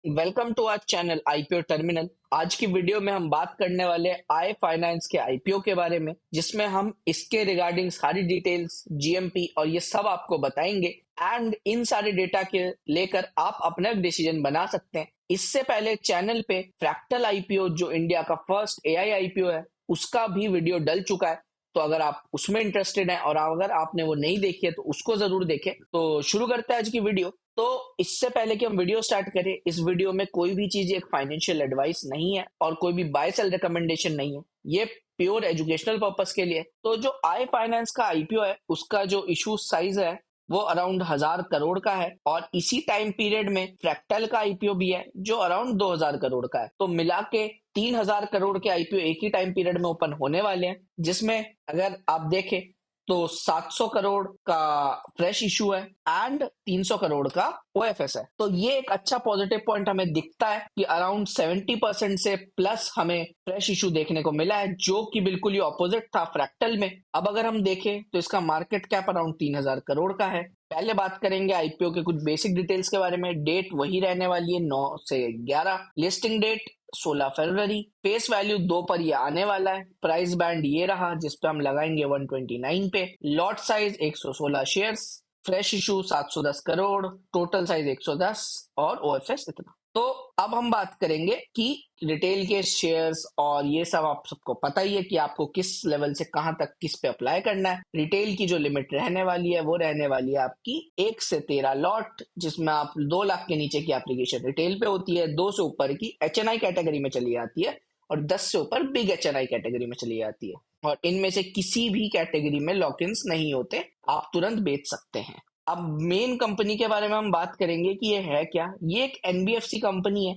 Welcome to our channel IPO terminal. आज की video में हम बात करने वाले आई फाइनेंस के आईपीओ के बारे में, जिसमें हम इसके रिगार्डिंग सारी डिटेल्स, जीएमपी और ये सब आपको बताएंगे एंड इन सारे डेटा के लेकर आप अपना डिसीजन बना सकते हैं। इससे पहले चैनल पे फ्रैक्टल आईपीओ, जो इंडिया का फर्स्ट एआई आईपीओ है, उसका भी वीडियो डल चुका है। तो अगर आप उसमें इंटरेस्टेड हैं और अगर आपने वो नहीं देखी है तो उसको जरूर देखें। तो शुरू करते हैं आज की वीडियो। तो इससे पहले कि हम वीडियो स्टार्ट करें, इस वीडियो में कोई भी चीज एक फाइनेंशियल एडवाइस नहीं है और कोई भी बाय सेल रिकमेंडेशन नहीं है। ये प्योर एजुकेशनल पर्पस के लिए। तो जो आई फाइनेंस का आईपीओ है, उसका जो इशू साइज है वो अराउंड 1000 करोड़ का है और इसी टाइम पीरियड में फ्रैक्टल का आईपीओ भी है जो अराउंड 2000 करोड़ का है। तो मिला के 3000 करोड़ के आईपीओ एक ही टाइम पीरियड में ओपन होने वाले हैं, जिसमें अगर आप देखें तो 700 करोड़ का फ्रेश इशू है एंड 300 करोड़ का ओएफएस है। तो ये एक अच्छा पॉजिटिव पॉइंट हमें दिखता है कि अराउंड 70% से प्लस हमें फ्रेश इशू देखने को मिला है, जो कि बिल्कुल ही ऑपोजिट था फ्रैक्टल में। अब अगर हम देखें तो इसका मार्केट कैप अराउंड 3000 करोड़ का है। पहले बात करेंगे आईपीओ के कुछ बेसिक डिटेल्स के बारे में। डेट वही रहने वाली है 9 से 11। लिस्टिंग डेट 16 फरवरी। फेस वैल्यू 2 पर ये आने वाला है। प्राइस बैंड ये रहा जिस पे हम लगाएंगे 129 पे। Lot size 116 shares. Fresh issue 710 crore. Total size 110 और ओएफएस इतना। तो अब हम बात करेंगे कि रिटेल के शेयर्स और ये सब आप सबको पता ही है कि आपको किस लेवल से कहां तक किस पे अप्लाई करना है। रिटेल की जो लिमिट रहने वाली है वो रहने वाली है आपकी 1 से 13 लॉट, जिसमें आप 2 लाख के नीचे की एप्लीकेशन रिटेल पे होती है, 2 से ऊपर की एचएनआई कैटेगरी में चली जाती है और 10 से ऊपर बिग एचएनआई कैटेगरी में चली जाती है। और इनमें से किसी भी कैटेगरी में लॉक इन्स नहीं होते, आप तुरंत बेच सकते हैं। अब मेन कंपनी के बारे में हम बात करेंगे कि ये है क्या। ये एक एनबीएफसी कंपनी है।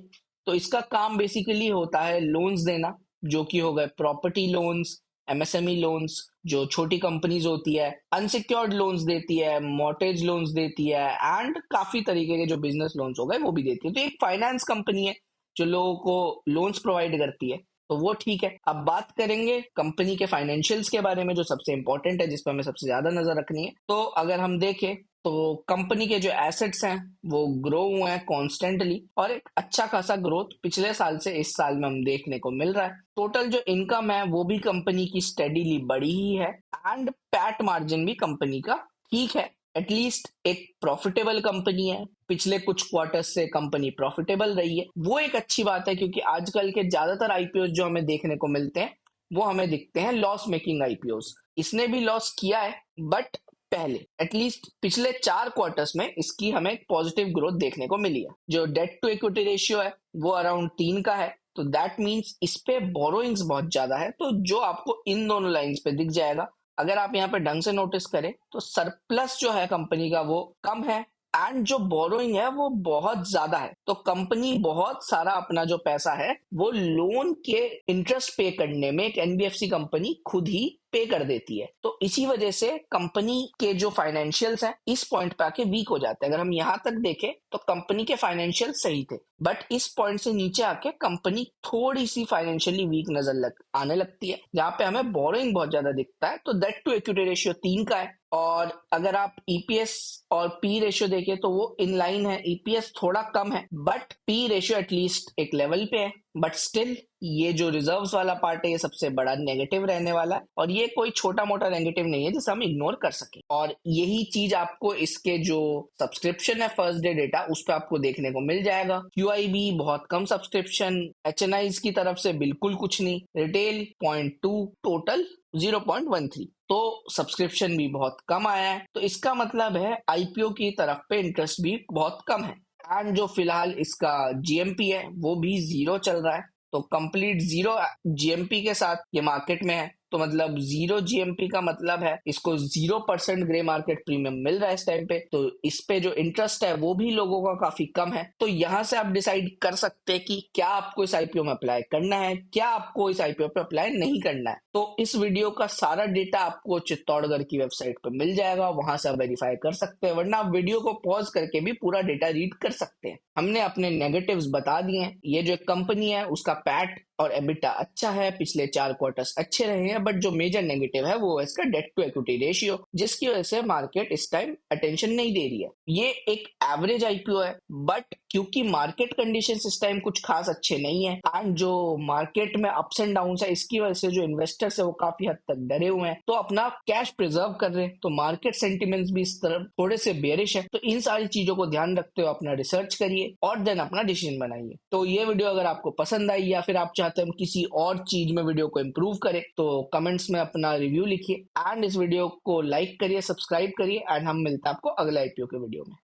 तो इसका काम बेसिकली होता है लोन्स देना, जो कि हो गए प्रॉपर्टी लोन्स, एमएसएमई लोन्स, जो छोटी कंपनीज होती है, अनसिक्योर्ड लोन्स देती है, मॉर्टेज लोन्स देती है एंड काफी तरीके के जो बिजनेस लोन्स हो गए वो भी देती है। तो एक फाइनेंस कंपनी है जो लोगों को लोन्स प्रोवाइड करती है, तो वो ठीक है। अब बात करेंगे कंपनी के फाइनेंशियल्स के बारे में, जो सबसे इंपॉर्टेंट है, जिस पर हमें सबसे ज्यादा नजर रखनी है। तो अगर हम देखें तो कंपनी के जो एसेट्स हैं वो ग्रो हुए हैं कॉन्स्टेंटली और एक अच्छा खासा ग्रोथ पिछले साल से इस साल में हम देखने को मिल रहा है। टोटल जो इनकम है वो भी कंपनी की स्टेडीली बढ़ी ही है एंड पैट मार्जिन भी कंपनी का ठीक है। एटलीस्ट एक प्रॉफिटेबल कंपनी है। पिछले कुछ क्वार्टर्स से कंपनी प्रॉफिटेबल रही है, वो एक अच्छी बात है, क्योंकि आजकल के ज्यादातर आईपीओ जो हमें देखने को मिलते हैं वो हमें दिखते हैं लॉस मेकिंग आईपीओस। इसने भी लॉस किया है, बट पहले एटलीस्ट पिछले 4 क्वार्टर्स में इसकी हमें पॉजिटिव ग्रोथ देखने को मिली है। जो डेट टू इक्विटी रेशियो है वो अराउंड 3 का है। तो दैट मीन्स इस पे बोरोइंग्स बहुत ज्यादा है, तो जो आपको इन दोनों लाइंस पे दिख जाएगा। अगर आप यहाँ पे ढंग से नोटिस करें तो सरप्लस जो है कंपनी का वो कम है एंड जो बोरोइंग है वो बहुत ज्यादा है। तो कंपनी बहुत सारा अपना जो पैसा है वो लोन के इंटरेस्ट पे करने में एक एनबीएफसी कंपनी खुद ही पे कर देती है। तो इसी वजह से कंपनी के जो फाइनेंशियल्स हैं इस पॉइंट पे आके वीक हो जाते हैं। अगर हम यहां तक देखें तो कंपनी के फाइनेंशियल सही थे, बट इस पॉइंट से नीचे आके कंपनी थोड़ी सी फाइनेंशियली वीक आने लगती है, जहां पे हमें बोरोइंग बहुत ज्यादा दिखता है। तो डेट टू इक्विटी रेशियो 3 का है। और अगर आप ईपीएस और पी रेशियो देखें तो वो इन लाइन है। ईपीएस थोड़ा कम है बट पी रेशियो एटलीस्ट एक लेवल पे है। बट स्टिल ये जो रिजर्व्स वाला पार्ट है ये सबसे बड़ा नेगेटिव रहने वाला है, और ये कोई छोटा मोटा नेगेटिव नहीं है जिसे हम इग्नोर कर सके। और यही चीज आपको इसके जो सब्सक्रिप्शन है फर्स्ट डे डेटा उस पर आपको देखने को मिल जाएगा। क्यूआईबी बहुत कम सब्सक्रिप्शन, एचएनआईज की तरफ से बिल्कुल कुछ नहीं, रिटेल 0.2, टोटल 0.13। तो सब्सक्रिप्शन भी बहुत कम आया है। तो इसका मतलब है आईपीओ की तरफ पे इंटरेस्ट भी बहुत कम है। एंड जो फिलहाल इसका जीएमपी है वो भी 0 चल रहा है। तो कंप्लीट 0 जीएमपी के साथ ये मार्केट में है। तो मतलब 0 जीएमपी का मतलब है इसको 0% ग्रे मार्केट प्रीमियम मिल रहा है इस टाइम पे। तो इस पे जो इंटरेस्ट है वो भी लोगों का काफी कम है। तो यहां से आप डिसाइड कर सकते हैं कि क्या आपको इस आईपीओ में अप्लाई करना है, क्या आपको इस आईपीओ पे अप्लाई नहीं करना है। तो इस वीडियो का सारा डेटा आपको चित्तौड़गढ़ की वेबसाइट पर मिल जाएगा, वहां से आप वेरीफाई कर सकते हैं, वरना आप वीडियो को पॉज करके भी पूरा डेटा रीड कर सकते हैं। हमने अपने नेगेटिव्स बता दिए हैं। ये जो कंपनी है उसका पैट और एबिटा अच्छा है, पिछले 4 क्वार्टर्स अच्छे रहे हैं, बट जो मेजर नेगेटिव है वो है इसका डेट टू इक्विटी रेशियो, जिसकी वजह से मार्केट इस टाइम अटेंशन नहीं दे रही है। ये एक एवरेज आईपीओ है, बट क्योंकि मार्केट कंडीशंस इस टाइम कुछ खास अच्छे नहीं है एंड जो मार्केट में अप्स एंड डाउन्स है इसकी वजह से जो इन्वेस्टर्स है वो काफी हद तक डरे हुए हैं, तो अपना कैश प्रिजर्व कर रहे हैं। तो मार्केट सेंटिमेंट्स भी इस तरफ थोड़े से बेरिश है। तो इन सारी चीजों को ध्यान रखते हुए अपना रिसर्च करिए और देन अपना डिसीजन बनाइए। तो ये वीडियो अगर आपको पसंद आई या फिर आप चाहते हैं हम किसी और चीज में वीडियो को इम्प्रूव करें तो कमेंट्स में अपना रिव्यू लिखिए एंड इस वीडियो को लाइक करिए, सब्सक्राइब करिए एंड हम मिलते हैं आपको अगले आईपीओ के वीडियो में।